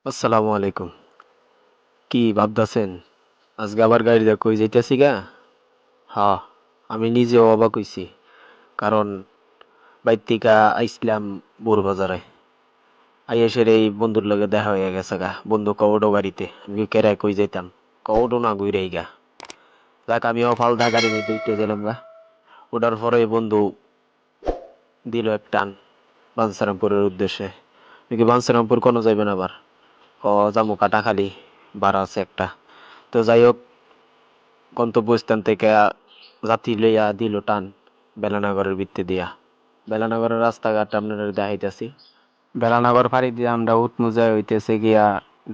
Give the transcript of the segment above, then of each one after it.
আসসালামু আলাইকুম। কি ভাবতাছেন? আজকে আবার গাড়িতে কই যাইতাছি গা? হ্যাঁ, আমি নিজেও অবাক হইছি। কারণ বাইর থিকা আইছিলাম বউর বাজারে। আইয়া এই বন্ধুর লগে দেখা হইয়া গেছে গা। বন্ধু কও ওঠো গাড়িতে। আমি কই কেরে কই যাইতাম? কও ওঠো না ঘুইরাই গা। যাক আমিও ফালদা গাড়ির মধ্যে উঠে গেলাম গা। ওঠার পরে বন্ধু দিল এক টান বাঞ্ছারামপুরের উদ্দেশ্যে। আমি কি বাঞ্ছারামপুর কোনো যাইবেন আবার? যামু কাটাখালী, ভাড়া আছে একটা। তো যাই হোক গন্তব্যস্থান থেকে যাত্রী লইয়া দিল টান বেলানগরের ভিত্তি দিয়া। বেলানগরের রাস্তাঘাট আপনারা দেখাইতাছি। বেলানগর ফাঁড়ি দিয়ে আমরা উঠমু যায় হইতেছে গিয়া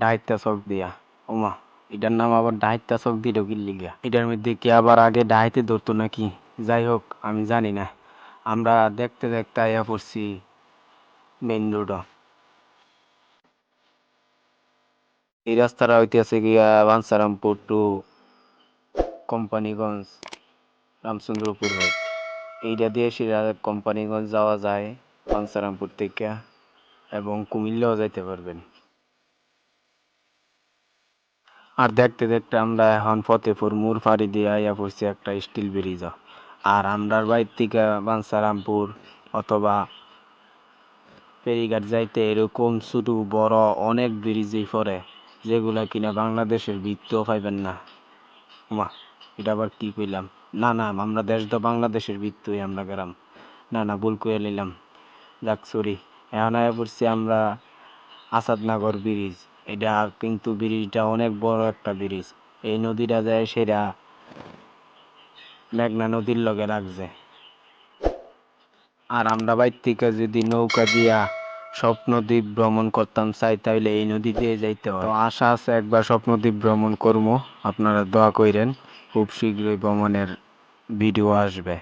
ডাইট্টা চক দিয়া। ওমা, এটার নাম আবার ডাইট্টা চক দিল কিল্লি গিয়া। এটার মধ্যে কি আবার আগে ডাইতে ধরতো নাকি? যাই হোক আমি জানি না। আমরা দেখতে দেখতে আইয়া পড়ছি মেইন রোড। এই রাস্তাটা হইতেছে গিয়া বাঞ্ছারামপুর টু কোম্পানিগঞ্জ রামচন্দ্রপুর রোড। এইটা দিয়ে সেরা কোম্পানিগঞ্জ যাওয়া যায় বাঞ্ছারামপুর থেকে, এবং কুমিল্লাও যাইতে পারবেন। আর দেখতে দেখতে আমরা এখন ফতেপুর মোড় ফাঁড়ি দিয়ে আইয়া পড়ছি একটা স্টিল ব্রিজ। আর আমরার বাইর থেকে বাঞ্ছারামপুর অথবা ফেরিঘাট যাইতে এরকম ছোট বড় অনেক ব্রিজই পড়ে, যেগুলা কিনা বাংলাদেশের ভিত্তিও পাইবেন না। মা, এটা আবার কি কইলাম? না না, আমরা দেশ তো বাংলাদেশের ভিত্তই আমরা গেলাম। না না, ভুল কইয়া নিলাম। যাক সরি। এখন আয়া পড়ছি আমরা আসাদনগর ব্রিজ। এটা কিন্তু ব্রিজটা অনেক বড় একটা ব্রিজ। এই নদীটা যায় সেটা মেঘনা নদীর লগে লাগছে। আর আমরা বাইর থেকে যদি নৌকা দিয়া স্বপ্নদ্বীপ ভ্রমণ করতাম চাই, তাইলে এই নদী দিয়ে যাইতে হয়। তো আশা আছে একবার স্বপ্নদ্বীপ ভ্রমণ করবো। আপনারা দোয়া কইরেন, খুব শীঘ্রই ভ্রমণের ভিডিও আসবে।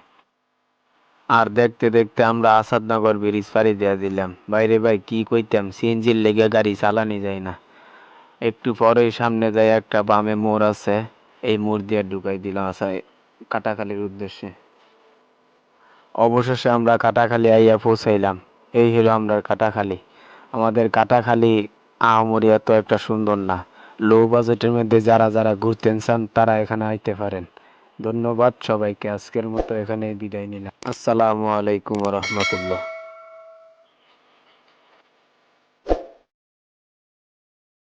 আর দেখতে দেখতে আমরা আসাদনগর ব্রিজ পাড়ি দিয়া দিলাম। বাইরে ভাই কি কইতাম, সিএনজির লেগে গাড়ি চালানি যায় না। একটু পরেই সামনে যায় একটা বামে মোড় আছে, এই মোড় দিয়ে ঢুকাই দিলাম কাটাখালীর উদ্দেশ্যে। অবশেষে আমরা কাটাখালী আইয়া পৌঁছাইলাম। এই হলো আমরা কাটাখালী। আমাদের কাটাখালী আহামরি এত একটা সুন্দর না। লো বাজেটের মধ্যে যারা যারা ঘুরতে চান তারা এখানে আইতে পারেন। ধন্যবাদ সবাইকে। আজকের মতো এখানে বিদায় নিলাম। আসসালামু আলাইকুম রহমতুল্লাহ।